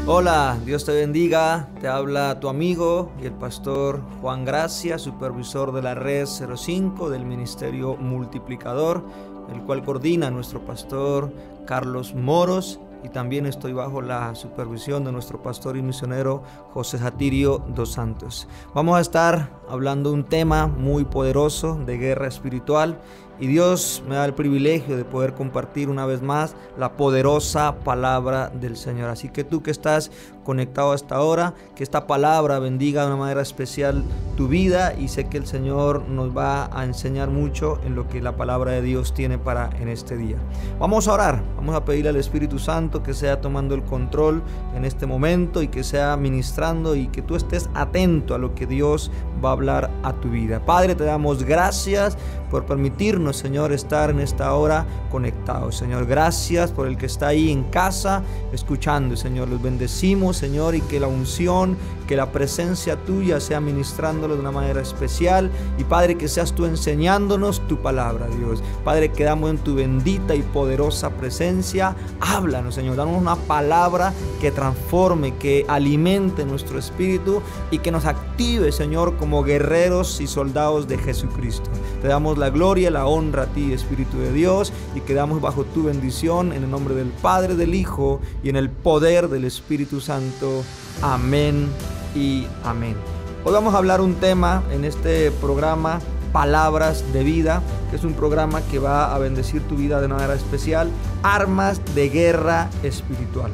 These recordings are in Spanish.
Hola, Dios te bendiga, te habla tu amigo y el pastor Juan Gracia, supervisor de la Red 05 del Ministerio Multiplicador, el cual coordina nuestro pastor Carlos Moros, y también estoy bajo la supervisión de nuestro pastor y misionero José Satirio dos Santos. Vamos a estar hablando de un tema muy poderoso de guerra espiritual, y Dios me da el privilegio de poder compartir una vez más la poderosa palabra del Señor. Así que tú que estás conectado hasta ahora, que esta palabra bendiga de una manera especial tu vida, y sé que el Señor nos va a enseñar mucho en lo que la palabra de Dios tiene para en este día. Vamos a orar, vamos a pedirle al Espíritu Santo que sea tomando el control en este momento y que sea ministrando, y que tú estés atento a lo que Dios va a hablar a tu vida. Padre, te damos gracias por permitirnos, Señor, estar en esta hora conectados. Señor, gracias por el que está ahí en casa escuchando. Señor, los bendecimos, Señor, y que la unción, que la presencia tuya sea ministrándolo de una manera especial. Y Padre, que seas tú enseñándonos tu palabra, Dios. Padre, quedamos en tu bendita y poderosa presencia. Háblanos, Señor, danos una palabra que transforme, que alimente nuestro espíritu y que nos active, Señor, como guerreros y soldados de Jesucristo. Te damos la gloria y la honra a ti, Espíritu de Dios, y quedamos bajo tu bendición en el nombre del Padre, del Hijo y en el poder del Espíritu Santo. Amén y amén. Hoy vamos a hablar un tema en este programa, Palabras de Vida, que es un programa que va a bendecir tu vida de una manera especial. Armas de guerra espiritual.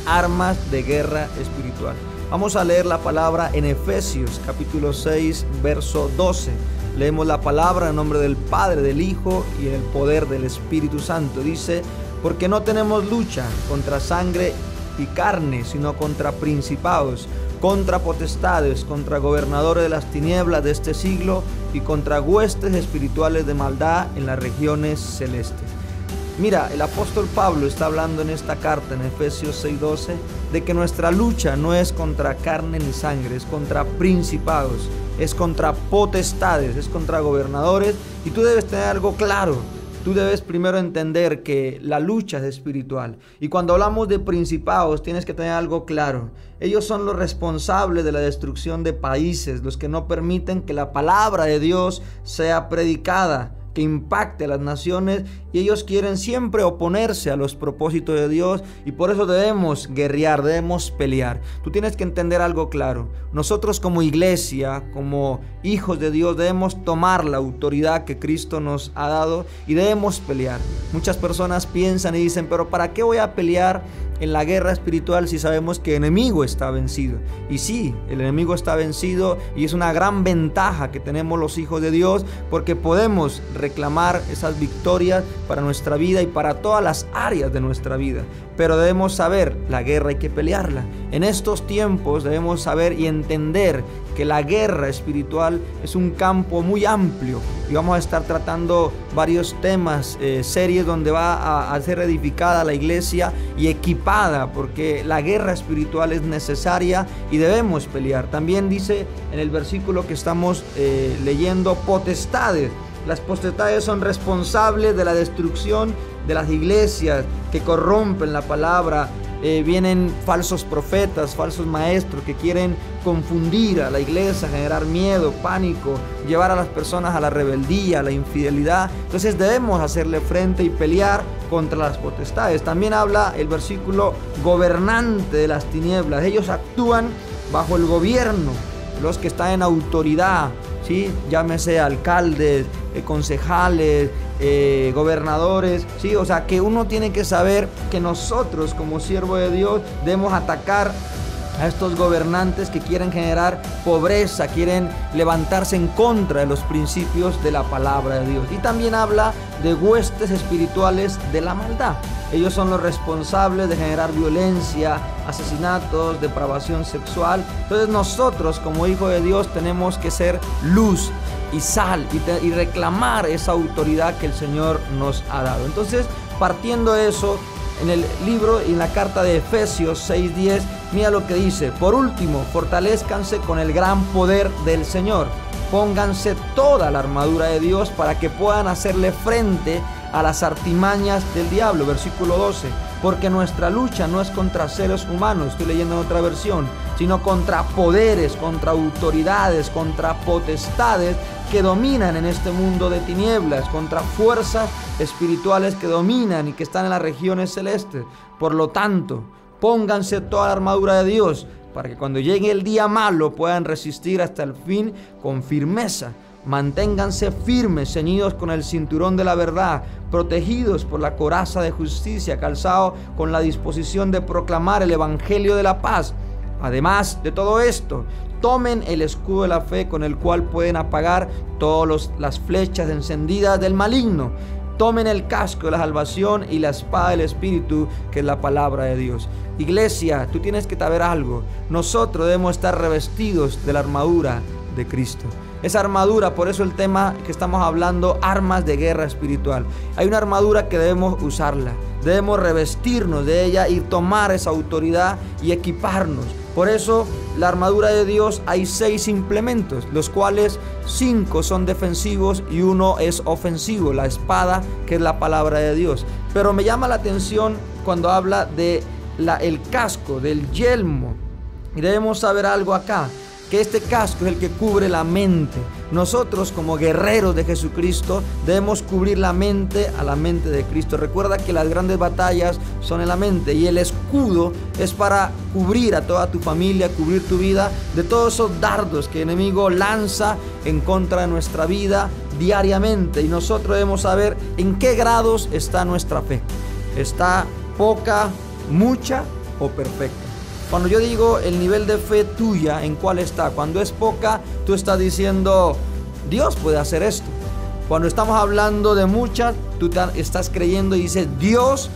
Armas de guerra espiritual. Vamos a leer la palabra en Efesios capítulo 6, verso 12. Leemos la palabra en nombre del Padre, del Hijo y en el poder del Espíritu Santo. Dice: porque no tenemos lucha contra sangre y carne, sino contra principados, contra potestades, contra gobernadores de las tinieblas de este siglo y contra huestes espirituales de maldad en las regiones celestes. Mira, el apóstol Pablo está hablando en esta carta, en Efesios 6:12, de que nuestra lucha no es contra carne ni sangre, es contra principados, es contra potestades, es contra gobernadores. Y tú debes tener algo claro. Tú debes primero entender que la lucha es espiritual. Y cuando hablamos de principados, tienes que tener algo claro. Ellos son los responsables de la destrucción de países, los que no permiten que la palabra de Dios sea predicada, que impacte a las naciones, y ellos quieren siempre oponerse a los propósitos de Dios, y por eso debemos guerrear, debemos pelear. Tú tienes que entender algo claro. Nosotros como iglesia, como hijos de Dios, debemos tomar la autoridad que Cristo nos ha dado y debemos pelear. Muchas personas piensan y dicen: pero ¿para qué voy a pelear en la guerra espiritual si sabemos que el enemigo está vencido? Y sí, el enemigo está vencido, y es una gran ventaja que tenemos los hijos de Dios, porque podemos reclamar esas victorias para nuestra vida y para todas las áreas de nuestra vida. Pero debemos saber, la guerra hay que pelearla. En estos tiempos debemos saber y entender que la guerra espiritual es un campo muy amplio, y vamos a estar tratando varios temas, series donde va a ser edificada la iglesia y equipada, porque la guerra espiritual es necesaria y debemos pelear. También dice en el versículo que estamos leyendo, potestades. Las potestades son responsables de la destrucción de las iglesias que corrompen la palabra. Vienen falsos profetas, falsos maestros que quieren confundir a la iglesia, generar miedo, pánico, llevar a las personas a la rebeldía, a la infidelidad. Entonces debemos hacerle frente y pelear contra las potestades. También habla el versículo gobernante de las tinieblas. Ellos actúan bajo el gobierno, los que están en autoridad, ¿sí? Llámese alcaldes, concejales, gobernadores, ¿sí? O sea, que uno tiene que saber que nosotros como siervos de Dios debemos atacar a estos gobernantes que quieren generar pobreza, quieren levantarse en contra de los principios de la palabra de Dios. Y también habla de huestes espirituales de la maldad. Ellos son los responsables de generar violencia, asesinatos, depravación sexual. Entonces nosotros como hijos de Dios tenemos que ser luz y sal y reclamar esa autoridad que el Señor nos ha dado. Entonces, partiendo de eso, en el libro y en la carta de Efesios 6:10, mira lo que dice: por último, fortalezcanse con el gran poder del Señor. Pónganse toda la armadura de Dios para que puedan hacerle frente a las artimañas del diablo. Versículo 12. porque nuestra lucha no es contra seres humanos, estoy leyendo en otra versión, sino contra poderes, contra autoridades, contra potestades que dominan en este mundo de tinieblas, contra fuerzas espirituales que dominan y que están en las regiones celestes. Por lo tanto, pónganse toda la armadura de Dios para que cuando llegue el día malo puedan resistir hasta el fin con firmeza. Manténganse firmes, ceñidos con el cinturón de la verdad, protegidos por la coraza de justicia, calzados con la disposición de proclamar el evangelio de la paz. Además de todo esto, tomen el escudo de la fe con el cual pueden apagar todas las flechas encendidas del maligno. Tomen el casco de la salvación y la espada del Espíritu, que es la palabra de Dios. Iglesia, tú tienes que saber algo. Nosotros debemos estar revestidos de la armadura de Cristo. Esa armadura, por eso el tema que estamos hablando, armas de guerra espiritual. Hay una armadura que debemos usarla. Debemos revestirnos de ella y tomar esa autoridad y equiparnos. Por eso la armadura de Dios hay 6 implementos, los cuales 5 son defensivos y 1 es ofensivo, la espada, que es la palabra de Dios. Pero me llama la atención cuando habla de el casco, del yelmo. Y debemos saber algo acá, que este casco es el que cubre la mente. Nosotros como guerreros de Jesucristo debemos cubrir la mente a la mente de Cristo. Recuerda que las grandes batallas son en la mente y el escudo es para cubrir a toda tu familia, cubrir tu vida de todos esos dardos que el enemigo lanza en contra de nuestra vida diariamente. Y nosotros debemos saber en qué grados está nuestra fe. ¿Está poca, mucha o perfecta? Cuando yo digo el nivel de fe tuya, ¿en cuál está? Cuando es poca, tú estás diciendo, Dios puede hacer esto. Cuando estamos hablando de mucha, tú estás creyendo y dices, Dios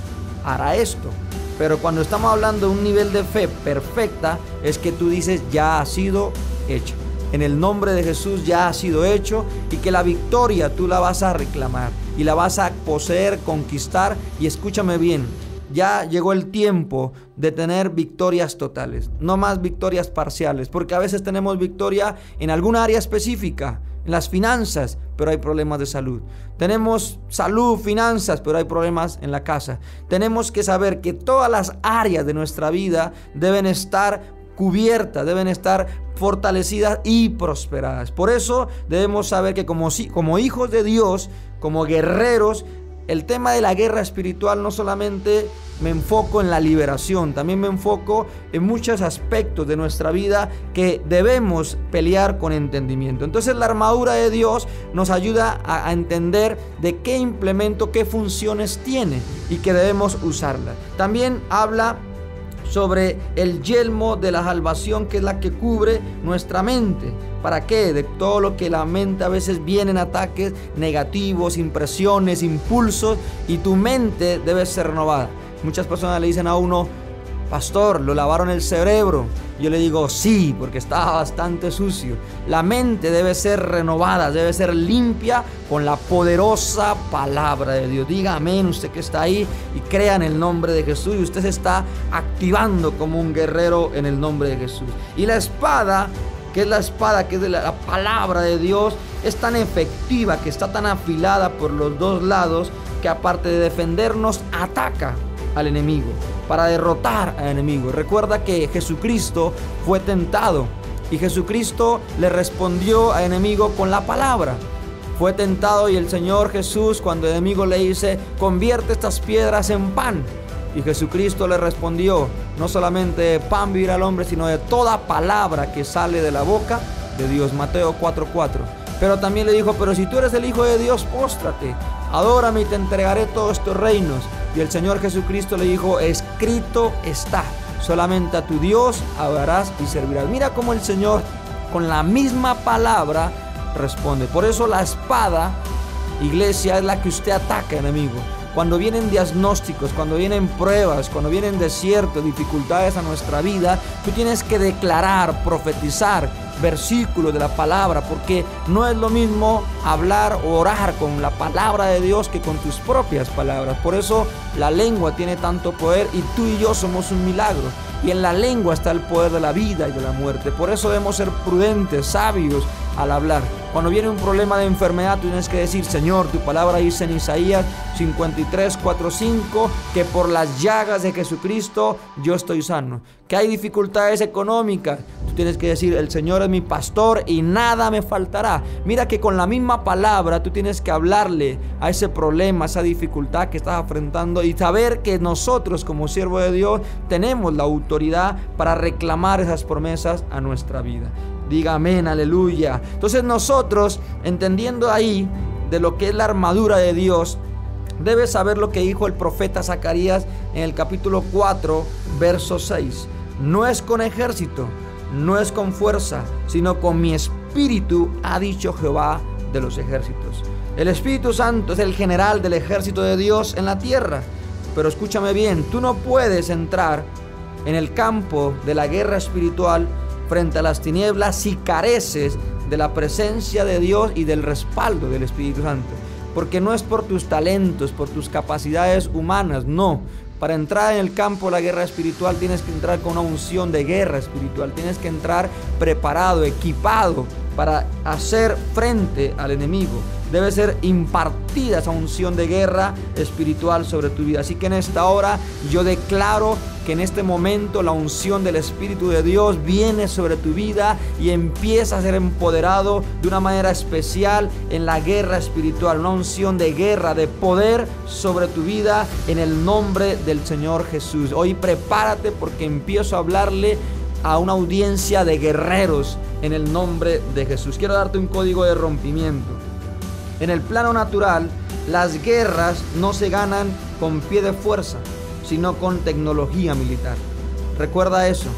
hará esto. Pero cuando estamos hablando de un nivel de fe perfecta, es que tú dices, ya ha sido hecho. En el nombre de Jesús ya ha sido hecho y que la victoria tú la vas a reclamar y la vas a poseer, conquistar. Y escúchame bien, ya llegó el tiempo de tener victorias totales, no más victorias parciales, porque a veces tenemos victoria en alguna área específica, en las finanzas, pero hay problemas de salud. Tenemos salud, finanzas, pero hay problemas en la casa. Tenemos que saber que todas las áreas de nuestra vida deben estar cubiertas, deben estar fortalecidas y prosperadas. Por eso debemos saber que como hijos de Dios, como guerreros, el tema de la guerra espiritual no solamente me enfoco en la liberación, también me enfoco en muchos aspectos de nuestra vida que debemos pelear con entendimiento. Entonces la armadura de Dios nos ayuda a entender de qué implemento, qué funciones tiene y que debemos usarla. También habla sobre el yelmo de la salvación, que es la que cubre nuestra mente. ¿Para qué? De todo lo que la mente a veces vienen ataques negativos, impresiones, impulsos, y tu mente debe ser renovada. Muchas personas le dicen a uno, pastor, ¿lo lavaron el cerebro? Yo le digo, sí, porque estaba bastante sucio. La mente debe ser renovada, debe ser limpia con la poderosa palabra de Dios. Diga amén, usted que está ahí, y crea en el nombre de Jesús, y usted se está activando como un guerrero en el nombre de Jesús. Y la espada, que es la espada, que es de la palabra de Dios, es tan efectiva, que está tan afilada por los dos lados, que aparte de defendernos, ataca al enemigo, para derrotar al enemigo. Recuerda que Jesucristo fue tentado y Jesucristo le respondió al enemigo con la palabra. Fue tentado y el Señor Jesús, cuando el enemigo le dice, convierte estas piedras en pan, y Jesucristo le respondió, no solamente de pan vivirá el hombre, sino de toda palabra que sale de la boca de Dios. Mateo 4:4. Pero también le dijo, pero si tú eres el Hijo de Dios, póstrate, adórame y te entregaré todos estos reinos. Y el Señor Jesucristo le dijo, escrito está, solamente a tu Dios adorarás y servirás. Mira cómo el Señor con la misma palabra responde. Por eso la espada, iglesia, es la que usted ataca, enemigo. Cuando vienen diagnósticos, cuando vienen pruebas, cuando vienen desiertos, dificultades a nuestra vida, tú tienes que declarar, profetizar versículos de la palabra, porque no es lo mismo hablar o orar con la palabra de Dios que con tus propias palabras. Por eso la lengua tiene tanto poder y tú y yo somos un milagro. Y en la lengua está el poder de la vida y de la muerte. Por eso debemos ser prudentes, sabios al hablar. Cuando viene un problema de enfermedad, tú tienes que decir: Señor, tu palabra dice en Isaías 53:4-5 que por las llagas de Jesucristo yo estoy sano. Que hay dificultades económicas, tú tienes que decir: el Señor es mi pastor y nada me faltará. Mira que con la misma palabra tú tienes que hablarle a ese problema, a esa dificultad que estás enfrentando, y saber que nosotros como siervos de Dios tenemos la autoridad para reclamar esas promesas a nuestra vida. Diga amén, aleluya. Entonces nosotros, entendiendo ahí de lo que es la armadura de Dios, debes saber lo que dijo el profeta Zacarías en el capítulo 4, verso 6. No es con ejército, no es con fuerza, sino con mi espíritu, ha dicho Jehová de los ejércitos. El Espíritu Santo es el general del ejército de Dios en la tierra. Pero escúchame bien, tú no puedes entrar en el campo de la guerra espiritual frente a las tinieblas si careces de la presencia de Dios y del respaldo del Espíritu Santo. Porque no es por tus talentos, por tus capacidades humanas, no. Para entrar en el campo de la guerra espiritual tienes que entrar con una unción de guerra espiritual. Tienes que entrar preparado, equipado para hacer frente al enemigo. Debe ser impartida esa unción de guerra espiritual sobre tu vida. Así que en esta hora yo declaro que en este momento la unción del Espíritu de Dios viene sobre tu vida y empieza a ser empoderado de una manera especial en la guerra espiritual. Una unción de guerra, de poder sobre tu vida en el nombre del Señor Jesús. Hoy prepárate porque empiezo a hablarle a una audiencia de guerreros en el nombre de Jesús. Quiero darte un código de rompimiento. En el plano natural, las guerras no se ganan con pie de fuerza, sino con tecnología militar. Recuerda eso.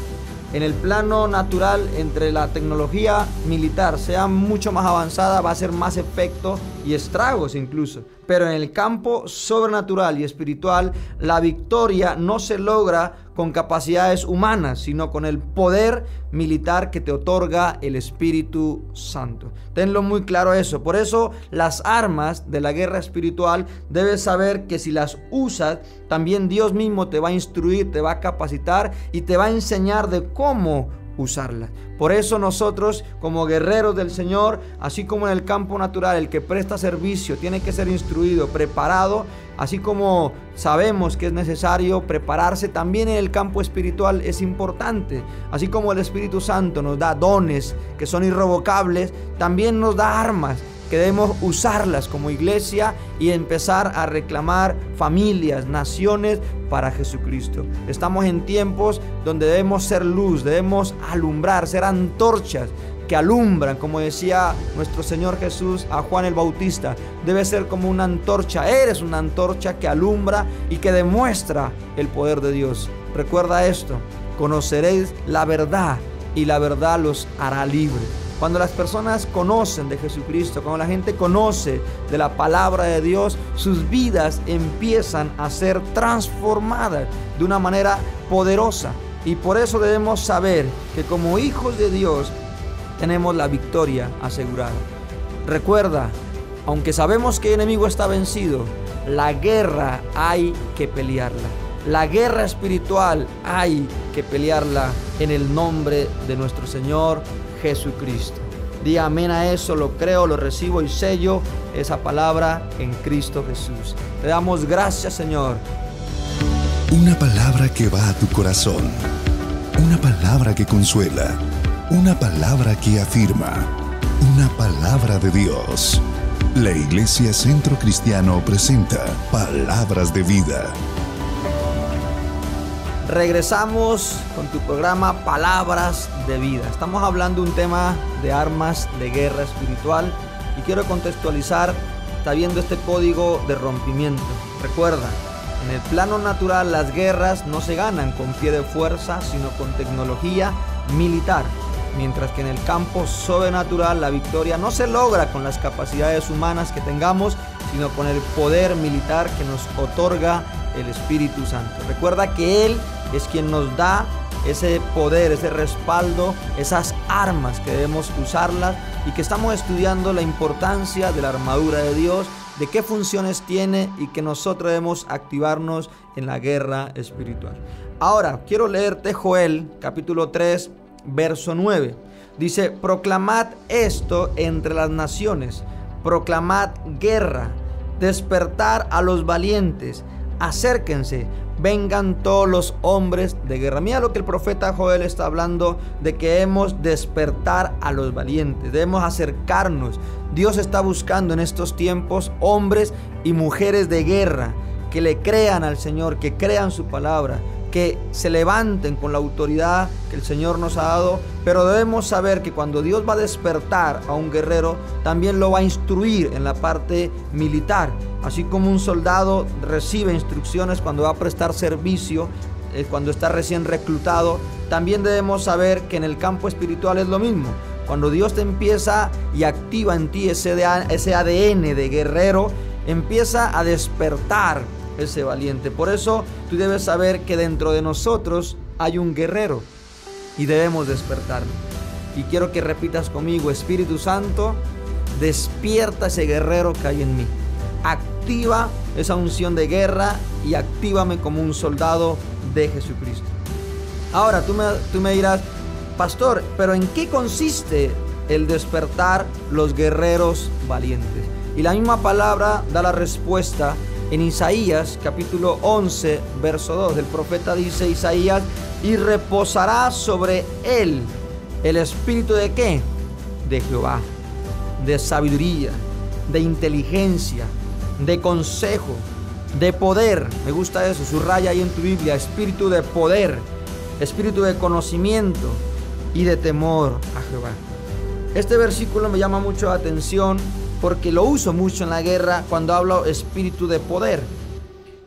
En el plano natural, entre la tecnología militar sea mucho más avanzada, va a ser más efecto y estragos incluso. Pero en el campo sobrenatural y espiritual, la victoria no se logra con capacidades humanas, sino con el poder militar que te otorga el Espíritu Santo. Tenlo muy claro eso. Por eso las armas de la guerra espiritual debes saber que si las usas, también Dios mismo te va a instruir, te va a capacitar y te va a enseñar de cómo usarla. Por eso nosotros como guerreros del Señor, así como en el campo natural, el que presta servicio tiene que ser instruido, preparado, así como sabemos que es necesario prepararse, también en el campo espiritual es importante. Así como el Espíritu Santo nos da dones que son irrevocables, también nos da armas que debemos usarlas como iglesia y empezar a reclamar familias, naciones para Jesucristo. Estamos en tiempos donde debemos ser luz, debemos alumbrar, ser antorchas que alumbran, como decía nuestro Señor Jesús a Juan el Bautista. Debe ser como una antorcha, eres una antorcha que alumbra y que demuestra el poder de Dios. Recuerda esto: conoceréis la verdad y la verdad los hará libres. Cuando las personas conocen de Jesucristo, cuando la gente conoce de la palabra de Dios, sus vidas empiezan a ser transformadas de una manera poderosa. Y por eso debemos saber que como hijos de Dios tenemos la victoria asegurada. Recuerda, aunque sabemos que el enemigo está vencido, la guerra hay que pelearla. La guerra espiritual hay que pelearla en el nombre de nuestro Señor Jesucristo. Di amén a eso, lo creo, lo recibo y sello esa palabra en Cristo Jesús. Te damos gracias, Señor. Una palabra que va a tu corazón, una palabra que consuela, una palabra que afirma, una palabra de Dios. La Iglesia Centro Cristiano presenta Palabras de Vida. Regresamos con tu programa Palabras de Vida. Estamos hablando de un tema de armas de guerra espiritual y quiero contextualizar, está viendo este código de rompimiento. Recuerda, en el plano natural las guerras no se ganan con pie de fuerza, sino con tecnología militar. Mientras que en el campo sobrenatural la victoria no se logra con las capacidades humanas que tengamos, sino con el poder militar que nos otorga el Espíritu Santo. Recuerda que Él es quien nos da ese poder, ese respaldo, esas armas que debemos usarlas, y que estamos estudiando la importancia de la armadura de Dios, de qué funciones tiene y que nosotros debemos activarnos en la guerra espiritual. Ahora, quiero leerte Joel, capítulo 3, verso 9. Dice: proclamad esto entre las naciones, proclamad guerra, despertar a los valientes, acérquense, vengan todos los hombres de guerra. Mira lo que el profeta Joel está hablando, de que debemos despertar a los valientes, debemos acercarnos. Dios está buscando en estos tiempos hombres y mujeres de guerra que le crean al Señor, que crean su palabra, que se levanten con la autoridad que el Señor nos ha dado. Pero debemos saber que cuando Dios va a despertar a un guerrero, también lo va a instruir en la parte militar. Así como un soldado recibe instrucciones cuando va a prestar servicio, cuando está recién reclutado, también debemos saber que en el campo espiritual es lo mismo. Cuando Dios te empieza y activa en ti ese ADN de guerrero, empieza a despertar ese valiente. Por eso tú debes saber que dentro de nosotros hay un guerrero y debemos despertarlo. Y quiero que repitas conmigo: Espíritu Santo, despierta ese guerrero que hay en mí. Activa esa unción de guerra y actívame como un soldado de Jesucristo. Ahora tú me dirás: pastor, ¿pero en qué consiste el despertar los guerreros valientes? Y la misma palabra da la respuesta en Isaías capítulo 11 verso 2. El profeta dice, Isaías: y reposará sobre él el espíritu ¿de qué? De Jehová, de sabiduría, de inteligencia, de consejo, de poder. Me gusta eso, subraya ahí en tu Biblia: espíritu de poder, espíritu de conocimiento y de temor a Jehová. Este versículo me llama mucho la atención porque lo uso mucho en la guerra cuando hablo espíritu de poder.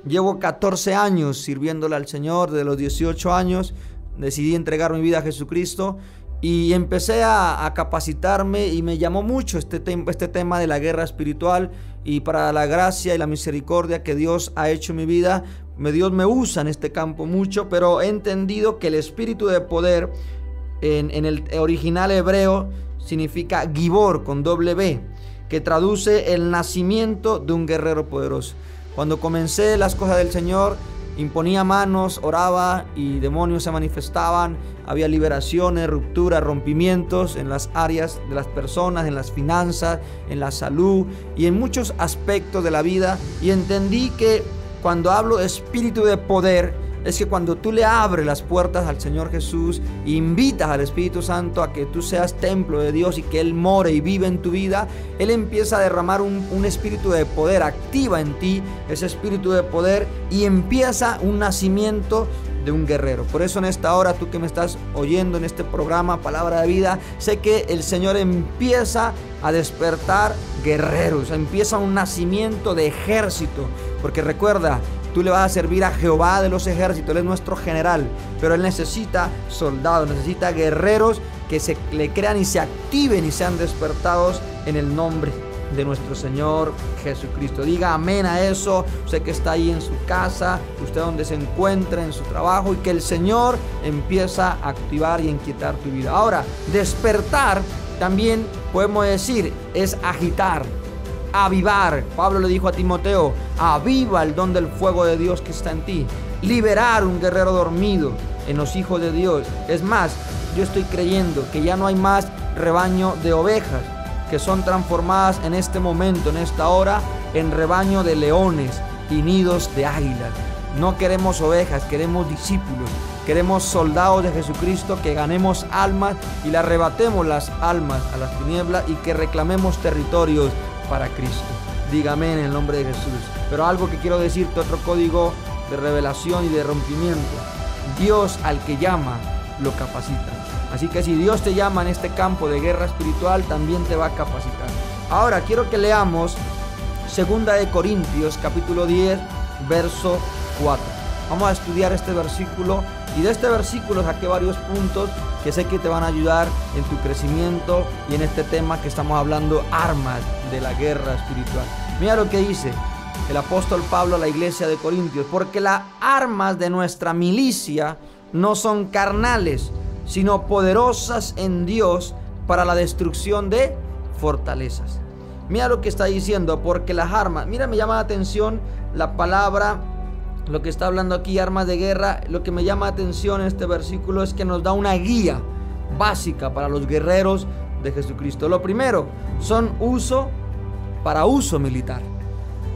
Llevo 14 años sirviéndole al Señor. De los 18 años decidí entregar mi vida a Jesucristo y empecé a capacitarme, y me llamó mucho este tema de la guerra espiritual. Y para la gracia y la misericordia que Dios ha hecho en mi vida, Dios me usa en este campo mucho, pero he entendido que el espíritu de poder en el original hebreo significa Gibor con doble B, que traduce el nacimiento de un guerrero poderoso. Cuando comencé las cosas del Señor, imponía manos, oraba y demonios se manifestaban. Había liberaciones, rupturas, rompimientos en las áreas de las personas, en las finanzas, en la salud y en muchos aspectos de la vida. Y entendí que cuando hablo de espíritu de poder, es que cuando tú le abres las puertas al Señor Jesús e invitas al Espíritu Santo a que tú seas templo de Dios y que Él more y vive en tu vida, Él empieza a derramar un espíritu de poder, activa en ti ese espíritu de poder y empieza un nacimiento de un guerrero. Por eso en esta hora, tú que me estás oyendo en este programa Palabra de Vida, sé que el Señor empieza a despertar guerreros, empieza un nacimiento de ejército, porque recuerda, tú le vas a servir a Jehová de los ejércitos. Él es nuestro general, pero Él necesita soldados, necesita guerreros que se le crean y se activen y sean despertados en el nombre de nuestro Señor Jesucristo. Diga amén a eso. Usted que está ahí en su casa, usted donde se encuentra, en su trabajo, y que el Señor empieza a activar y inquietar tu vida. Ahora, despertar también podemos decir es agitar, avivar. Pablo le dijo a Timoteo: aviva el don del fuego de Dios que está en ti. Liberar un guerrero dormido en los hijos de Dios. Es más, yo estoy creyendo que ya no hay más rebaño de ovejas que son transformadas en este momento, en esta hora, en rebaño de leones y nidos de águilas. No queremos ovejas, queremos discípulos. Queremos soldados de Jesucristo, que ganemos almas y le arrebatemos las almas a las tinieblas y que reclamemos territorios para Cristo. Dígame en el nombre de Jesús. Pero algo que quiero decirte, otro código de revelación y de rompimiento: Dios al que llama lo capacita. Así que si Dios te llama en este campo de guerra espiritual, también te va a capacitar. Ahora quiero que leamos 2 de Corintios capítulo 10 verso 4. Vamos a estudiar este versículo, y de este versículo saqué varios puntos que sé que te van a ayudar en tu crecimiento y en este tema que estamos hablando, armas de la guerra espiritual. Mira lo que dice el apóstol Pablo a la iglesia de Corintios: porque las armas de nuestra milicia no son carnales, sino poderosas en Dios para la destrucción de fortalezas. Mira lo que está diciendo, porque las armas, mira, me llama la atención la palabra, lo que está hablando aquí, armas de guerra. Lo que me llama la atención en este versículo es que nos da una guía básica para los guerreros de Jesucristo. Lo primero, son para uso militar.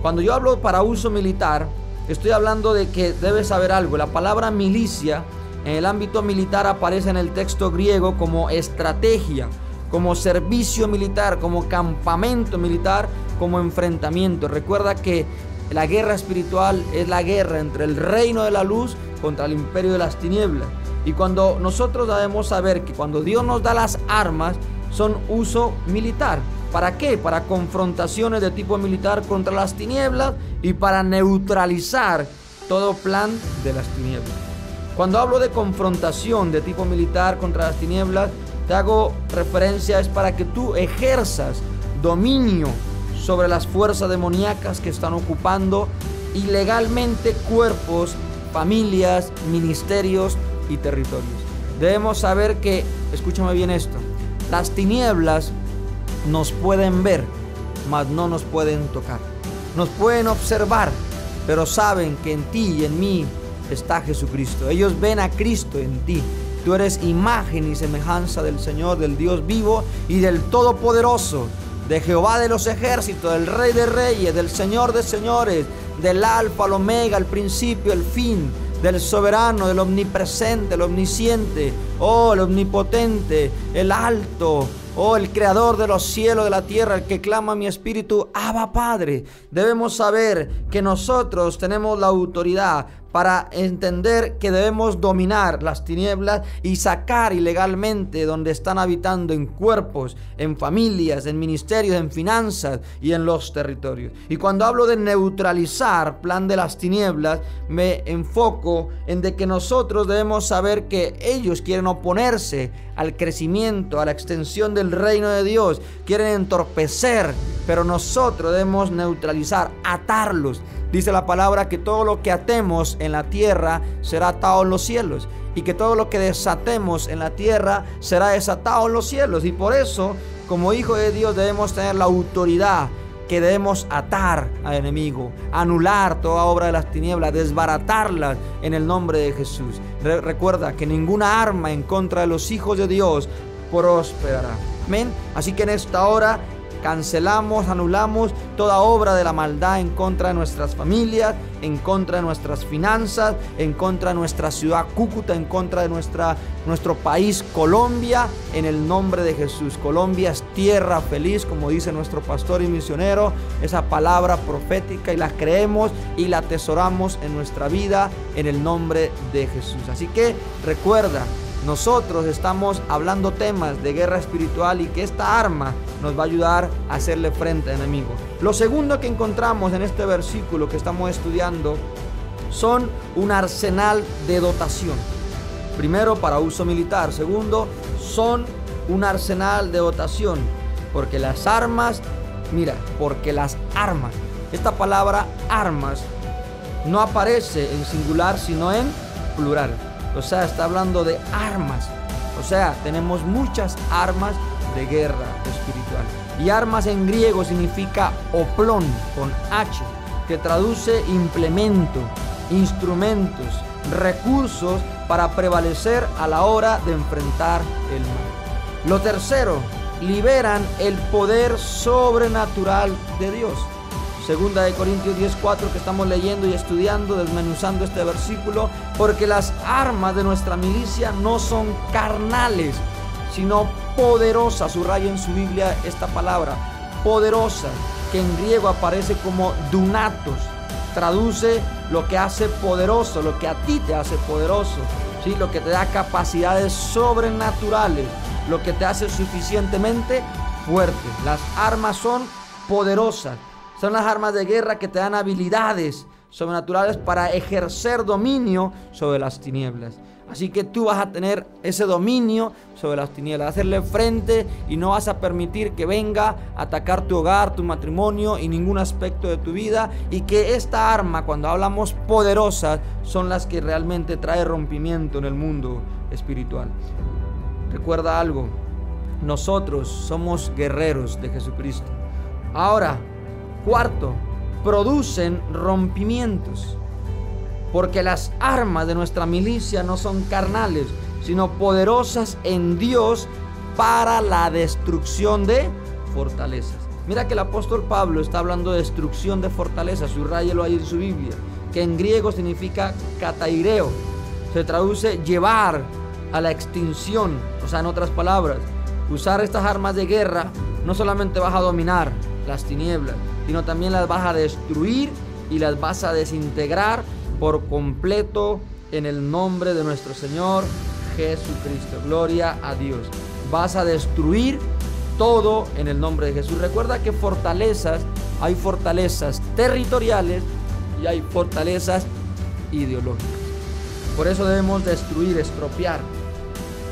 Cuando yo hablo para uso militar, estoy hablando de que debes saber algo. La palabra milicia en el ámbito militar aparece en el texto griego como estrategia, como servicio militar, como campamento militar, como enfrentamiento. Recuerda que la guerra espiritual es la guerra entre el reino de la luz contra el imperio de las tinieblas. Y cuando nosotros debemos saber que cuando Dios nos da las armas, son uso militar. ¿Para qué? Para confrontaciones de tipo militar contra las tinieblas y para neutralizar todo plan de las tinieblas. Cuando hablo de confrontación de tipo militar contra las tinieblas, te hago referencia, es para que tú ejerzas dominio sobre las fuerzas demoníacas que están ocupando ilegalmente cuerpos, familias, ministerios y territorios. Debemos saber que, escúchame bien esto, las tinieblas nos pueden ver, mas no nos pueden tocar. Nos pueden observar, pero saben que en ti y en mí está Jesucristo. Ellos ven a Cristo en ti. Tú eres imagen y semejanza del Señor, del Dios vivo y del Todopoderoso, de Jehová de los ejércitos, del Rey de reyes, del Señor de señores, del Alfa, el Omega, el principio, el fin, del soberano, del omnipresente, el omnisciente, el omnipotente, el alto, el creador de los cielos, de la tierra, el que clama a mi espíritu, Abba Padre. Debemos saber que nosotros tenemos la autoridad para entender que debemos dominar las tinieblas y sacar ilegalmente donde están habitando, en cuerpos, en familias, en ministerios, en finanzas y en los territorios. Y cuando hablo de neutralizar plan de las tinieblas, me enfoco en de que nosotros debemos saber que ellos quieren oponerse al crecimiento, a la extensión del reino de Dios, quieren entorpecer, pero nosotros debemos neutralizar, atarlos. Dice la palabra que todo lo que atemos en la tierra será atado en los cielos, y que todo lo que desatemos en la tierra será desatado en los cielos. Y por eso, como hijos de Dios, debemos tener la autoridad que debemos atar al enemigo, anular toda obra de las tinieblas, desbaratarlas en el nombre de Jesús. Recuerda que ninguna arma en contra de los hijos de Dios prosperará. Amén. Así que en esta hora cancelamos, anulamos toda obra de la maldad en contra de nuestras familias, en contra de nuestras finanzas, en contra de nuestra ciudad Cúcuta, en contra de nuestro país Colombia, en el nombre de Jesús. Colombia es tierra feliz, como dice nuestro pastor y misionero, esa palabra profética, y la creemos y la atesoramos en nuestra vida en el nombre de Jesús. Así que recuerda, nosotros estamos hablando temas de guerra espiritual y que esta arma nos va a ayudar a hacerle frente al enemigo. Lo segundo que encontramos en este versículo que estamos estudiando son un arsenal de dotación. Primero, para uso militar. Segundo, son un arsenal de dotación. Porque las armas, esta palabra armas no aparece en singular sino en plural. O sea, está hablando de armas. O sea, tenemos muchas armas de guerra espiritual. Y armas en griego significa oplón, con H, que traduce implemento, instrumentos, recursos para prevalecer a la hora de enfrentar el mal. Lo tercero, liberan el poder sobrenatural de Dios. Segunda de Corintios 10:4, que estamos leyendo y estudiando, desmenuzando este versículo, porque las armas de nuestra milicia no son carnales, sino poderosas. Subraya en su Biblia esta palabra, poderosa, que en griego aparece como dunatos. Traduce lo que hace poderoso, lo que a ti te hace poderoso, ¿sí? Lo que te da capacidades sobrenaturales, lo que te hace suficientemente fuerte. Las armas son poderosas. Son las armas de guerra que te dan habilidades sobrenaturales para ejercer dominio sobre las tinieblas. Así que tú vas a tener ese dominio sobre las tinieblas, hacerle frente y no vas a permitir que venga a atacar tu hogar, tu matrimonio y ningún aspecto de tu vida. Y que esta arma, cuando hablamos poderosas, son las que realmente trae rompimiento en el mundo espiritual. Recuerda algo, nosotros somos guerreros de Jesucristo. Ahora, cuarto, producen rompimientos. Porque las armas de nuestra milicia no son carnales, sino poderosas en Dios para la destrucción de fortalezas. Mira que el apóstol Pablo está hablando de destrucción de fortalezas, subrayelo ahí en su Biblia, que en griego significa kataireo, se traduce llevar a la extinción. O sea, en otras palabras, usar estas armas de guerra, no solamente vas a dominar las tinieblas, sino también las vas a destruir y las vas a desintegrar por completo en el nombre de nuestro Señor Jesucristo. Gloria a Dios. Vas a destruir todo en el nombre de Jesús. Recuerda que fortalezas, hay fortalezas territoriales y hay fortalezas ideológicas. Por eso debemos destruir, estropear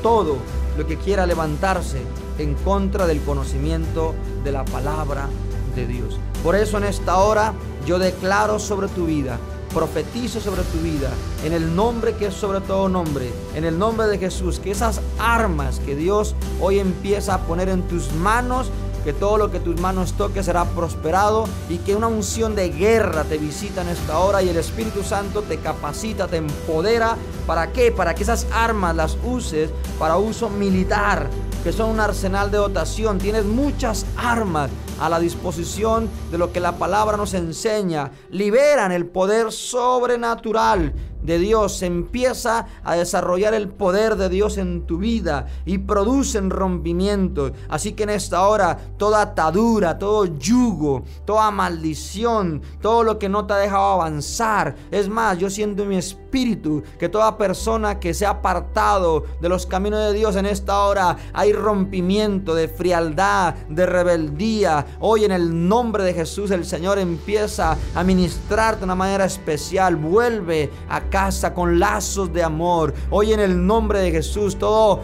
todo lo que quiera levantarse en contra del conocimiento de la palabra de Dios. Por eso en esta hora yo declaro sobre tu vida, profetizo sobre tu vida, en el nombre que es sobre todo nombre, en el nombre de Jesús, que esas armas que Dios hoy empieza a poner en tus manos, que todo lo que tus manos toque será prosperado, y que una unción de guerra te visita en esta hora y el Espíritu Santo te capacita, te empodera. ¿Para qué? Para que esas armas las uses para uso militar, que son un arsenal de dotación. Tienes muchas armas a la disposición de lo que la palabra nos enseña. Liberan el poder sobrenatural de Dios. Se empieza a desarrollar el poder de Dios en tu vida y producen rompimientos. Así que en esta hora, toda atadura, todo yugo, toda maldición, todo lo que no te ha dejado avanzar. Es más, yo siento en mi espíritu que toda persona que se ha apartado de los caminos de Dios en esta hora, hay rompimiento de frialdad, de rebeldía. Hoy en el nombre de Jesús el Señor empieza a ministrarte de una manera especial. Vuelve a casa con lazos de amor. Hoy en el nombre de Jesús, todo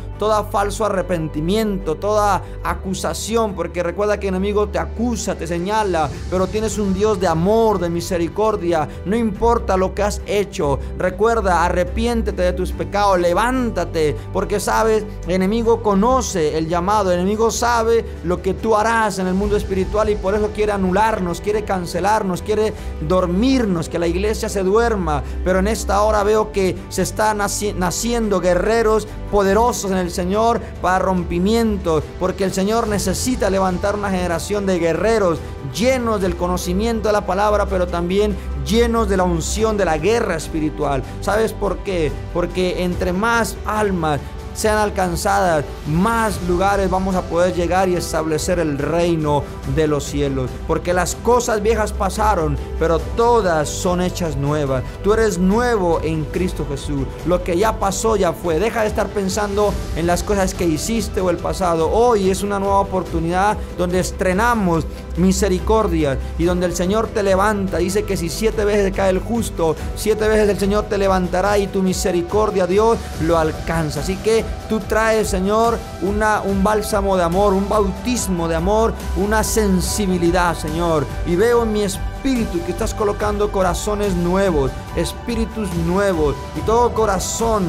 falso arrepentimiento, toda acusación, porque recuerda que el enemigo te acusa, te señala, pero tienes un Dios de amor, de misericordia. No importa lo que has hecho, recuerda, arrepiéntete de tus pecados, levántate, porque sabes, el enemigo conoce el llamado, el enemigo sabe lo que tú harás en el mundo espiritual y por eso quiere anularnos, quiere cancelarnos, quiere dormirnos, que la iglesia se duerma. Pero en esta hora veo que se están naciendo guerreros poderosos en el Señor para rompimientos, porque el Señor necesita levantar una generación de guerreros llenos del conocimiento de la palabra, pero también llenos de la unción de la guerra espiritual. ¿Sabes por qué? Porque entre más almas sean alcanzadas, más lugares vamos a poder llegar y establecer el reino de los cielos. Porque las cosas viejas pasaron, pero todas son hechas nuevas. Tú eres nuevo en Cristo Jesús. Lo que ya pasó ya fue. Deja de estar pensando en las cosas que hiciste o el pasado. Hoy es una nueva oportunidad donde estrenamos misericordia y donde el Señor te levanta. Dice que si 7 veces cae el justo, 7 veces el Señor te levantará y tu misericordia, Dios, lo alcanza. Así que tú traes, Señor, un bálsamo de amor, un bautismo de amor, una sensibilidad, Señor. Y veo en mi espíritu que estás colocando corazones nuevos, espíritus nuevos, y todo corazón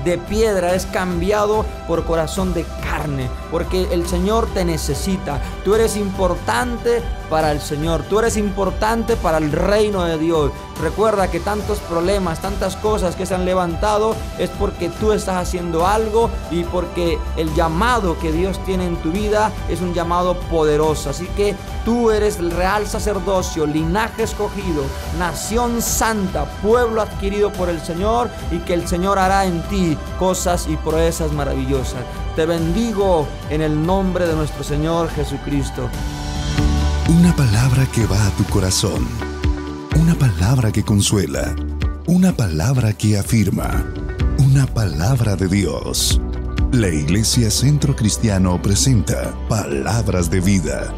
de piedra es cambiado por corazón de carne, porque el Señor te necesita. Tú eres importante para el Señor, tú eres importante para el reino de Dios. Recuerda que tantos problemas, tantas cosas que se han levantado es porque tú estás haciendo algo y porque el llamado que Dios tiene en tu vida es un llamado poderoso. Así que tú eres el real sacerdocio, linaje escogido, nación santa, pueblo adquirido por el Señor, y que el Señor hará en ti cosas y proezas maravillosas. Te bendigo en el nombre de nuestro Señor Jesucristo. Una palabra que va a tu corazón, una palabra que consuela, una palabra que afirma, una palabra de Dios. La Iglesia Centro Cristiano presenta Palabras de Vida.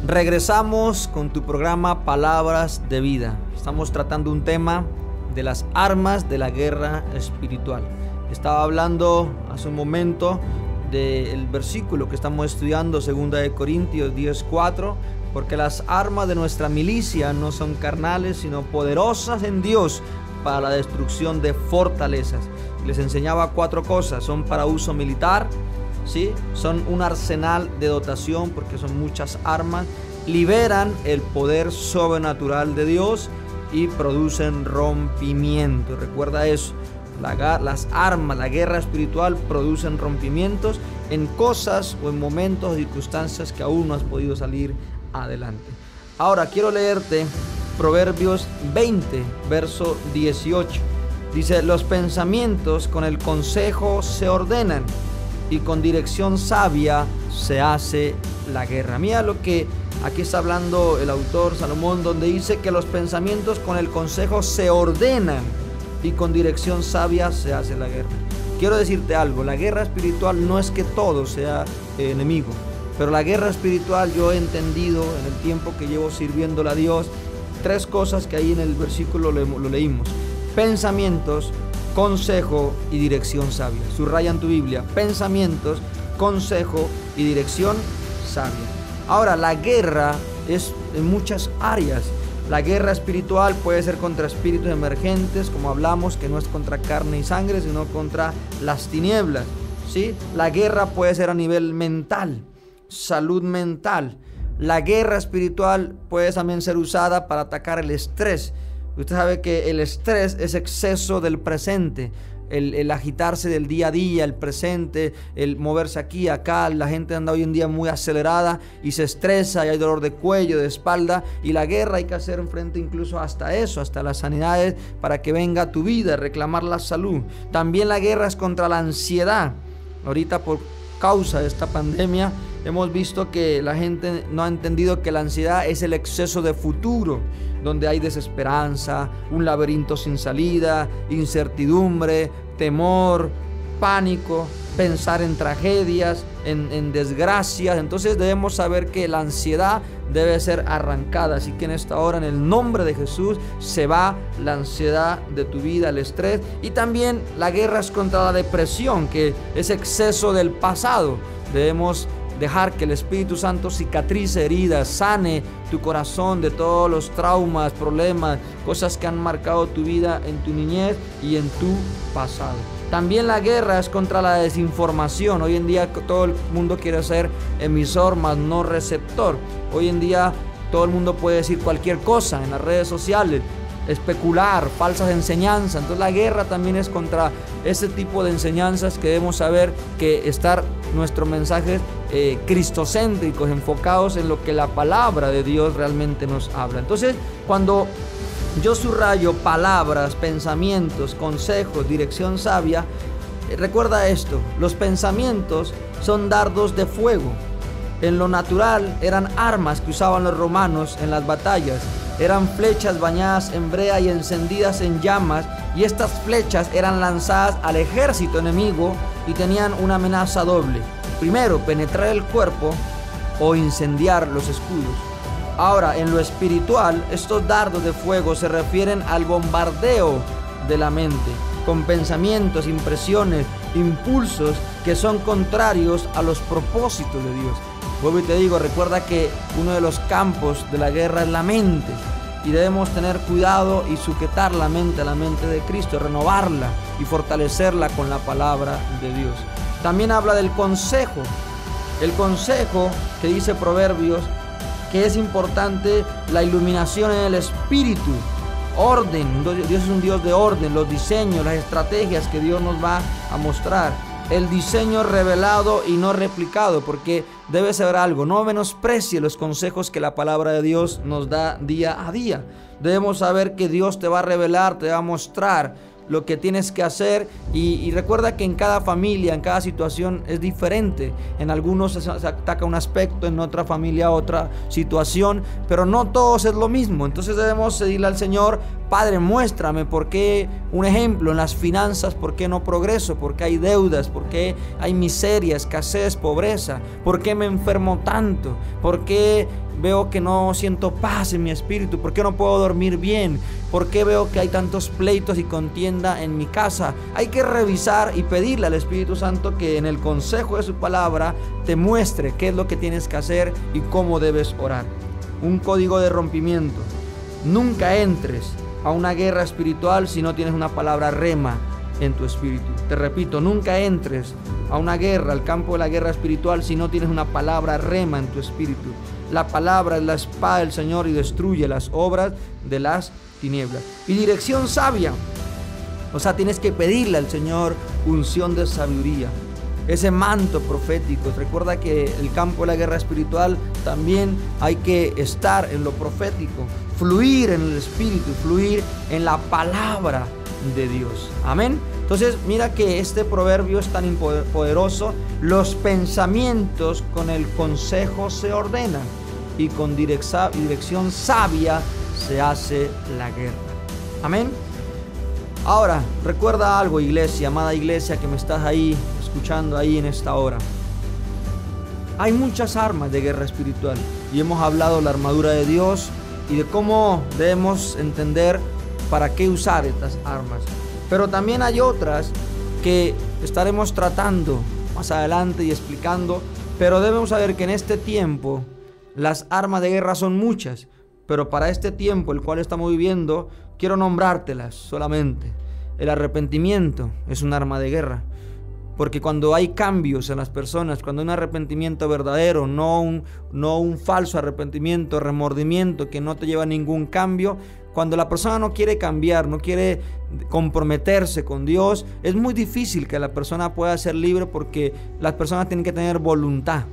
Regresamos con tu programa Palabras de Vida. Estamos tratando un tema de las armas de la guerra espiritual. Estaba hablando hace un momento del versículo que estamos estudiando, 2 Corintios 10:4, porque las armas de nuestra milicia no son carnales, sino poderosas en Dios para la destrucción de fortalezas. Les enseñaba 4 cosas: son para uso militar, ¿sí? Son un arsenal de dotación porque son muchas armas, liberan el poder sobrenatural de Dios y producen rompimiento. Recuerda eso, las armas, la guerra espiritual producen rompimientos en cosas o en momentos o circunstancias que aún no has podido salir adelante. Ahora quiero leerte Proverbios 20, verso 18. Dice: los pensamientos con el consejo se ordenan, y con dirección sabia se hace la guerra. Mira lo que aquí está hablando el autor Salomón, donde dice que los pensamientos con el consejo se ordenan y con dirección sabia se hace la guerra. Quiero decirte algo: la guerra espiritual no es que todo sea enemigo, pero la guerra espiritual, yo he entendido en el tiempo que llevo sirviéndole a Dios, 3 cosas que ahí en el versículo lo leímos: pensamientos, consejo y dirección sabia. Subraya en tu Biblia: pensamientos, consejo y dirección sabia. Ahora, la guerra es en muchas áreas. La guerra espiritual puede ser contra espíritus emergentes, como hablamos, que no es contra carne y sangre, sino contra las tinieblas, ¿sí? La guerra puede ser a nivel mental, salud mental. La guerra espiritual puede también ser usada para atacar el estrés. Usted sabe que el estrés es exceso del presente, el agitarse del día a día, el presente, el moverse aquí, acá. La gente anda hoy en día muy acelerada y se estresa y hay dolor de cuello, de espalda. Y la guerra hay que hacer frente incluso hasta eso, hasta las sanidades, para que venga a tu vida, reclamar la salud. También la guerra es contra la ansiedad. Ahorita, por causa de esta pandemia, hemos visto que la gente no ha entendido que la ansiedad es el exceso de futuro, donde hay desesperanza, un laberinto sin salida, incertidumbre, temor, pánico, pensar en tragedias, en desgracias. Entonces debemos saber que la ansiedad debe ser arrancada. Así que en esta hora, en el nombre de Jesús, se va la ansiedad de tu vida, el estrés. Y también la guerra es contra la depresión, que es exceso del pasado. Debemos dejar que el Espíritu Santo cicatrice heridas, sane tu corazón de todos los traumas, problemas, cosas que han marcado tu vida en tu niñez y en tu pasado. También la guerra es contra la desinformación. Hoy en día todo el mundo quiere ser emisor, más no receptor. Hoy en día todo el mundo puede decir cualquier cosa en las redes sociales, especular, falsas enseñanzas. Entonces la guerra también es contra ese tipo de enseñanzas, que debemos saber que estar nuestros mensajes cristocéntricos, enfocados en lo que la palabra de Dios realmente nos habla. Entonces, cuando yo subrayo palabras, pensamientos, consejos, dirección sabia, recuerda esto: los pensamientos son dardos de fuego. En lo natural eran armas que usaban los romanos en las batallas. Eran flechas bañadas en brea y encendidas en llamas, y estas flechas eran lanzadas al ejército enemigo y tenían una amenaza doble: primero, penetrar el cuerpo o incendiar los escudos. Ahora, en lo espiritual, estos dardos de fuego se refieren al bombardeo de la mente, con pensamientos, impresiones, impulsos que son contrarios a los propósitos de Dios. Vuelvo y te digo, recuerda que uno de los campos de la guerra es la mente, y debemos tener cuidado y sujetar la mente a la mente de Cristo, renovarla y fortalecerla con la palabra de Dios. También habla del consejo. El consejo, que dice Proverbios, que es importante la iluminación en el espíritu, orden. Dios es un Dios de orden, los diseños, las estrategias que Dios nos va a mostrar. El diseño revelado y no replicado, porque debes saber algo: no menosprecie los consejos que la palabra de Dios nos da día a día. Debemos saber que Dios te va a revelar, te va a mostrar lo que tienes que hacer, y recuerda que en cada familia, en cada situación es diferente. En algunos se ataca un aspecto, en otra familia otra situación, pero no todos es lo mismo. Entonces debemos pedirle al Señor Padre, muéstrame por qué, un ejemplo, en las finanzas, por qué no progreso, por qué hay deudas, por qué hay miseria, escasez, pobreza, por qué me enfermo tanto, por qué veo que no siento paz en mi espíritu, por qué no puedo dormir bien, por qué veo que hay tantos pleitos y contienda en mi casa. Hay que revisar y pedirle al Espíritu Santo que en el consejo de su palabra te muestre qué es lo que tienes que hacer y cómo debes orar. Un código de rompimiento: nunca entres a una guerra espiritual si no tienes una palabra rema en tu espíritu. Te repito, nunca entres a una guerra, al campo de la guerra espiritual, si no tienes una palabra rema en tu espíritu. La palabra es la espada del Señor y destruye las obras de las tinieblas. Y dirección sabia, o sea, tienes que pedirle al Señor unción de sabiduría, ese manto profético. Recuerda que el campo de la guerra espiritual también hay que estar en lo profético, fluir en el Espíritu, fluir en la palabra de Dios. Amén. Entonces mira que este proverbio es tan poderoso. Los pensamientos con el consejo se ordenan, y con dirección sabia se hace la guerra. Amén. Ahora, recuerda algo, iglesia, amada iglesia que me estás ahí escuchando ahí en esta hora. Hay muchas armas de guerra espiritual y hemos hablado de la armadura de Dios y de cómo debemos entender para qué usar estas armas. Pero también hay otras que estaremos tratando más adelante y explicando. Pero debemos saber que en este tiempo las armas de guerra son muchas, pero para este tiempo el cual estamos viviendo quiero nombrártelas solamente. El arrepentimiento es un arma de guerra, porque cuando hay cambios en las personas, cuando hay un arrepentimiento verdadero, no un falso arrepentimiento, remordimiento que no te lleva a ningún cambio, cuando la persona no quiere cambiar, no quiere comprometerse con Dios, es muy difícil que la persona pueda ser libre, porque las personas tienen que tener voluntad,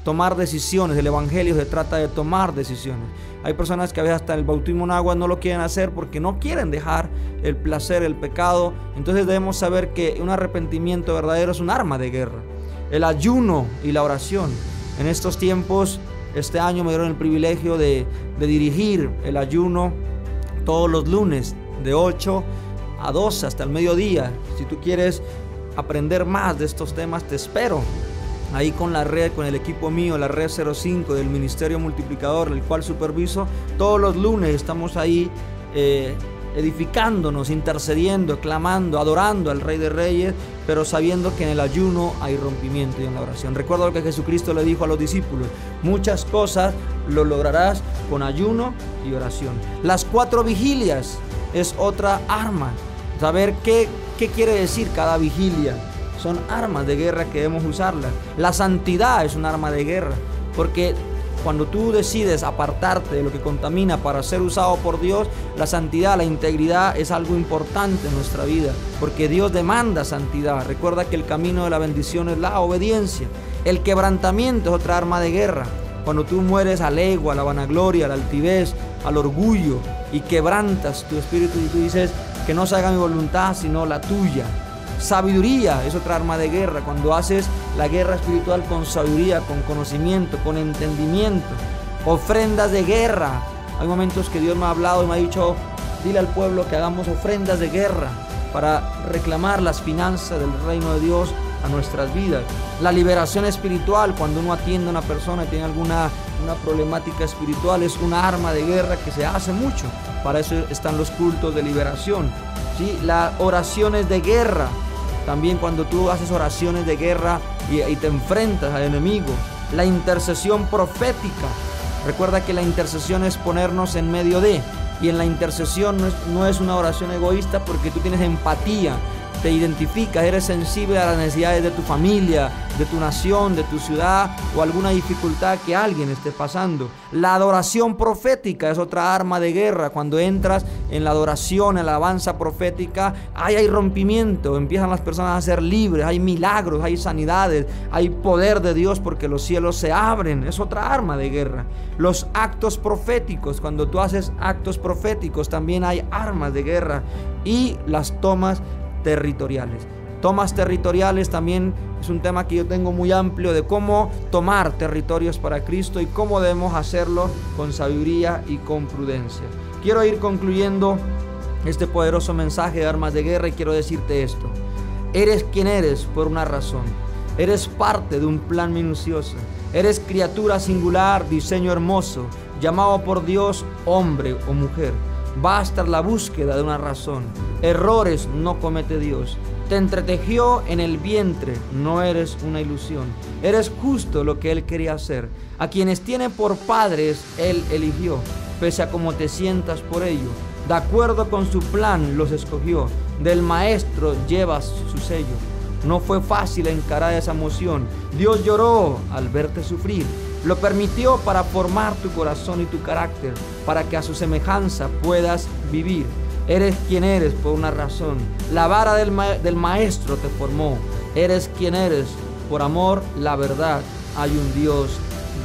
tomar decisiones. El evangelio se trata de tomar decisiones. Hay personas que a veces hasta el bautismo en agua no lo quieren hacer porque no quieren dejar el placer, el pecado. Entonces debemos saber que un arrepentimiento verdadero es un arma de guerra. El ayuno y la oración. En estos tiempos, este año me dieron el privilegio de dirigir el ayuno todos los lunes de 8 a 12 hasta el mediodía. Si tú quieres aprender más de estos temas, te espero ahí con la red, con el equipo mío, la red 05 del Ministerio Multiplicador, el cual superviso. Todos los lunes estamos ahí edificándonos, intercediendo, clamando, adorando al Rey de Reyes, pero sabiendo que en el ayuno hay rompimiento y en la oración. Recuerda lo que Jesucristo le dijo a los discípulos: muchas cosas lo lograrás con ayuno y oración. Las 4 vigilias es otra arma. Saber qué quiere decir cada vigilia. Son armas de guerra que debemos usarlas. La santidad es un arma de guerra, porque cuando tú decides apartarte de lo que contamina para ser usado por Dios, la santidad, la integridad es algo importante en nuestra vida, porque Dios demanda santidad. Recuerda que el camino de la bendición es la obediencia. El quebrantamiento es otra arma de guerra. Cuando tú mueres al ego, a la vanagloria, a la altivez, al orgullo, y quebrantas tu espíritu y tú dices: que no se haga mi voluntad sino la tuya. Sabiduría es otra arma de guerra. Cuando haces la guerra espiritual con sabiduría, con conocimiento, con entendimiento. Ofrendas de guerra. Hay momentos que Dios me ha hablado y me ha dicho: dile al pueblo que hagamos ofrendas de guerra para reclamar las finanzas del reino de Dios a nuestras vidas. La liberación espiritual, cuando uno atiende a una persona y tiene alguna problemática espiritual, es una arma de guerra que se hace mucho. Para eso están los cultos de liberación, ¿sí? Las oraciones de guerra, también cuando tú haces oraciones de guerra y te enfrentas al enemigo. La intercesión profética. Recuerda que la intercesión es ponernos en medio de, y en la intercesión no es una oración egoísta, porque tú tienes empatía, te identificas, eres sensible a las necesidades de tu familia, de tu nación, de tu ciudad, o alguna dificultad que alguien esté pasando. La adoración profética es otra arma de guerra. Cuando entras en la adoración, en la alabanza profética, hay rompimiento, empiezan las personas a ser libres, hay milagros, hay sanidades, hay poder de Dios, porque los cielos se abren. Es otra arma de guerra. Los actos proféticos, cuando tú haces actos proféticos, también hay armas de guerra. Y las tomas territoriales. Tomas territoriales también es un tema que yo tengo muy amplio, de cómo tomar territorios para Cristo y cómo debemos hacerlo con sabiduría y con prudencia. Quiero ir concluyendo este poderoso mensaje de armas de guerra y quiero decirte esto. Eres quien eres por una razón. Eres parte de un plan minucioso. Eres criatura singular, diseño hermoso, llamado por Dios hombre o mujer. Basta la búsqueda de una razón. Errores no comete Dios. Te entretejió en el vientre, no eres una ilusión. Eres justo lo que Él quería hacer. A quienes tiene por padres, Él eligió, pese a cómo te sientas por ello. De acuerdo con su plan, los escogió. Del Maestro llevas su sello. No fue fácil encarar esa emoción. Dios lloró al verte sufrir. Lo permitió para formar tu corazón y tu carácter, para que a su semejanza puedas vivir. Eres quien eres por una razón. La vara del Maestro te formó. Eres quien eres por amor, la verdad. Hay un Dios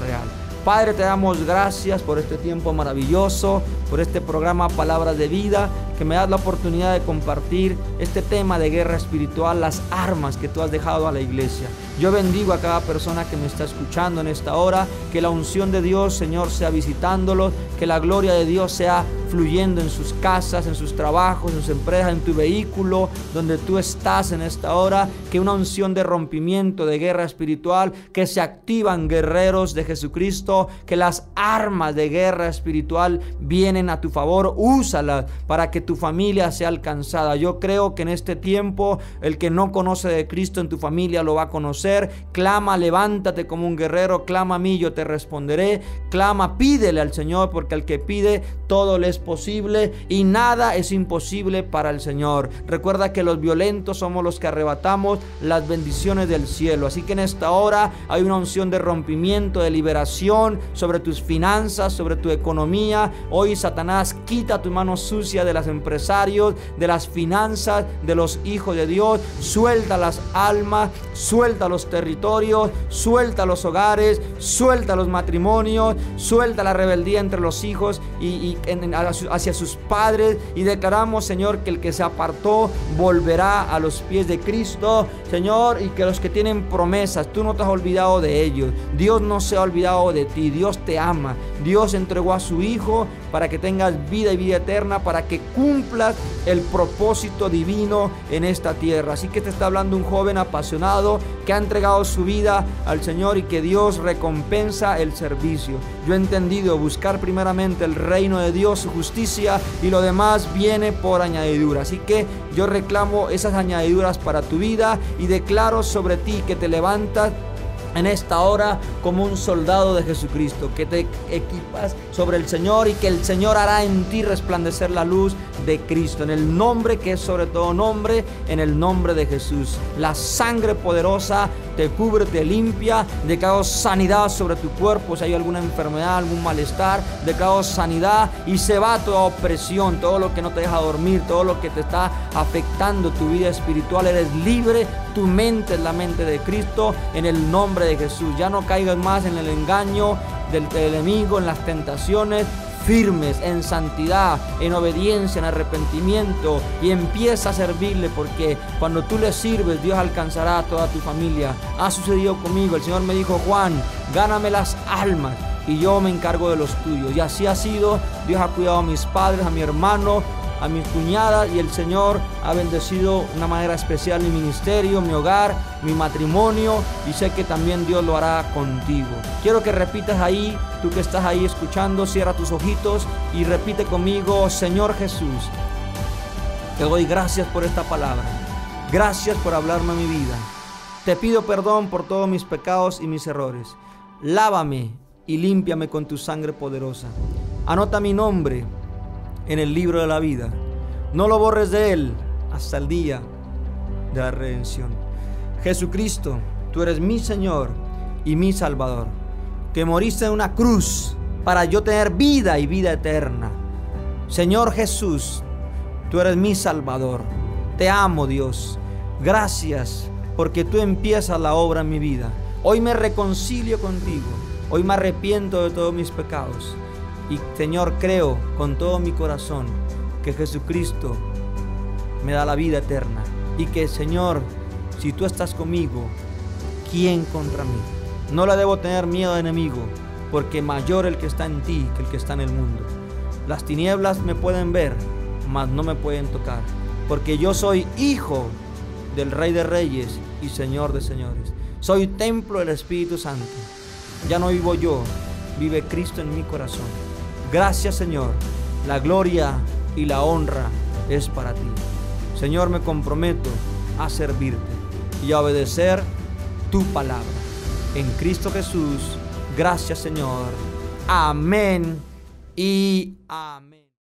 real. Padre, te damos gracias por este tiempo maravilloso, por este programa Palabras de Vida, que me das la oportunidad de compartir este tema de guerra espiritual, las armas que tú has dejado a la iglesia. Yo bendigo a cada persona que me está escuchando en esta hora, que la unción de Dios, Señor, sea visitándolos, que la gloria de Dios sea fluyendo en sus casas, en sus trabajos, en sus empresas, en tu vehículo, donde tú estás en esta hora, que una unción de rompimiento, de guerra espiritual, que se activan guerreros de Jesucristo, que las armas de guerra espiritual vienen a tu favor, úsalas para que tu familia sea alcanzada. Yo creo que en este tiempo el que no conoce de Cristo en tu familia lo va a conocer. Clama, levántate como un guerrero, clama a mí, yo te responderé. Clama, pídele al Señor, porque al que pide todo le es posible y nada es imposible para el Señor. Recuerda que los violentos somos los que arrebatamos las bendiciones del cielo. Así que en esta hora hay una unción de rompimiento, de liberación sobre tus finanzas, sobre tu economía. Hoy, Satanás, quita tu mano sucia de los empresarios, de las finanzas, de los hijos de Dios. Suelta las almas, suelta los territorios, suelta los hogares, suelta los matrimonios, suelta la rebeldía entre los hijos hacia sus padres, y declaramos, Señor, que el que se apartó volverá a los pies de Cristo, Señor, y que los que tienen promesas, tú no te has olvidado de ellos. Dios no se ha olvidado de ti. Dios te ama. Dios entregó a su Hijo para que tengas vida y vida eterna, para que cumplas el propósito divino en esta tierra. Así que te está hablando un joven apasionado que ha entregado su vida al Señor y que Dios recompensa el servicio. Yo he entendido buscar primeramente el reino de Dios, su justicia, y lo demás viene por añadidura. Así que yo reclamo esas añadiduras para tu vida y declaro sobre ti que te levantas en esta hora como un soldado de Jesucristo, que te equipas sobre el Señor y que el Señor hará en ti resplandecer la luz de Cristo, en el nombre que es sobre todo nombre, en el nombre de Jesús. La sangre poderosa te cubre, te limpia. Declaro sanidad sobre tu cuerpo. Si hay alguna enfermedad, algún malestar, declaro sanidad y se va toda opresión, todo lo que no te deja dormir, todo lo que te está afectando tu vida espiritual. Eres libre, tu mente es la mente de Cristo, en el nombre de Jesús. Ya no caigas más en el engaño del enemigo, en las tentaciones. Firmes en santidad, en obediencia, en arrepentimiento, y empieza a servirle, porque cuando tú le sirves, Dios alcanzará a toda tu familia. Ha sucedido conmigo. El Señor me dijo: Juan, gáname las almas y yo me encargo de los tuyos. Y así ha sido. Dios ha cuidado a mis padres, a mi hermano, a mis cuñadas, y el Señor ha bendecido de una manera especial mi ministerio, mi hogar, mi matrimonio, y sé que también Dios lo hará contigo. Quiero que repitas ahí, tú que estás ahí escuchando, cierra tus ojitos y repite conmigo: Señor Jesús, te doy gracias por esta palabra. Gracias por hablarme a mi vida. Te pido perdón por todos mis pecados y mis errores. Lávame y límpiame con tu sangre poderosa. Anota mi nombre en el libro de la vida. No lo borres de él hasta el día de la redención. Jesucristo, tú eres mi Señor y mi Salvador, que moriste en una cruz para yo tener vida y vida eterna. Señor Jesús, tú eres mi Salvador. Te amo, Dios. Gracias porque tú empiezas la obra en mi vida. Hoy me reconcilio contigo. Hoy me arrepiento de todos mis pecados. Y Señor, creo con todo mi corazón que Jesucristo me da la vida eterna. Y que, Señor, si tú estás conmigo, ¿quién contra mí? No le debo tener miedo al enemigo, porque mayor el que está en ti que el que está en el mundo. Las tinieblas me pueden ver, mas no me pueden tocar, porque yo soy hijo del Rey de Reyes y Señor de Señores. Soy templo del Espíritu Santo. Ya no vivo yo, vive Cristo en mi corazón. Gracias, Señor. La gloria y la honra es para ti. Señor, me comprometo a servirte y a obedecer tu palabra. En Cristo Jesús, gracias, Señor. Amén y amén.